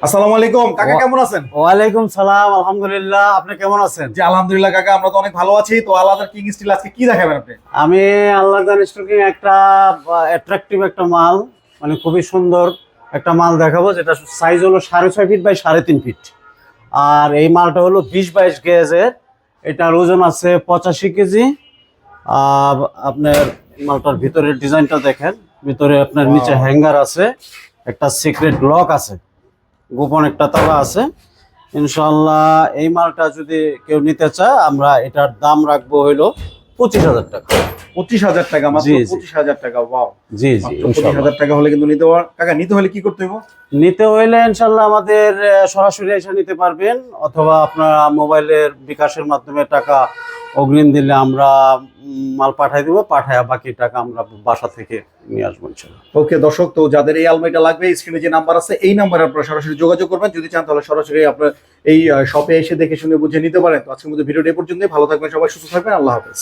আসসালামু আলাইকুম কাকা, কেমন আছেন? ওয়ালাইকুম সালাম, আলহামদুলিল্লাহ। আপনি কেমন আছেন? জি আলহামদুলিল্লাহ কাকা, আমরা তো অনেক ভালো আছি। তো আলাদা কিং স্টিল আজকে কি দেখাবেন আপনি? আমি আল্লাহ স্টকে একটা অ্যাট্রাকটিভ একটা মাল, মানে খুবই সুন্দর একটা মাল দেখাবো, যেটা সাইজ হলো 6.5 ফিট বাই 3.5 ফিট। আর এই মালটা হলো 20-22 গেজের। এটার ওজন আছে 85 কেজি। আর আপনার মালটার ভিতরের ডিজাইনটা দেখেন, ভিতরে আপনার নিচে Wow. হ্যাঙ্গার আছে, একটা সিক্রেট লক আছে, গোপন একটা তালা আছে। ইনশাআল্লাহ এই মালটা যদি কেউ নিতে চায়, আমরা এটার দাম রাখবো হইলো 25,000 টাকা। 25,000 টাকা? মাত্র জি, জি। 25,000 টাকা? ওয়াও। জি জি, মাত্র ইনশাআল্লাহ। 25,000 টাকা হলে কিন্তু নিতে পার কাকা। নিতে হলে কি করতে হবে? নিতে হইলে ইনশাআল্লাহ আমাদের সরাসরি এসে নিতে পারবেন, অথবা আপনারা মোবাইলের বিকাশের মাধ্যমে টাকা অগ্রিম দিলে আমরা মাল পাঠাই দেবো, পাঠায় বাকি টাকা আমরা বাসা থেকে নিয়ে আসবো ইনশাআল্লাহ। ওকে দর্শক, তো যাদের এই আলমারিটা লাগবে, স্ক্রিনে যে নাম্বার আছে এই নাম্বারে আপনারা সরাসরি যোগাযোগ করবেন। যদি চান তাহলে সরাসরি আপনার এই শপে এসে দেখে শুনে বুঝে নিতে পারেন। তো আজকের মধ্যে ভিডিওটা এই পর্যন্তই। ভালো থাকবেন সবাই, সুস্থ থাকবেন। আল্লাহ হাফেজ।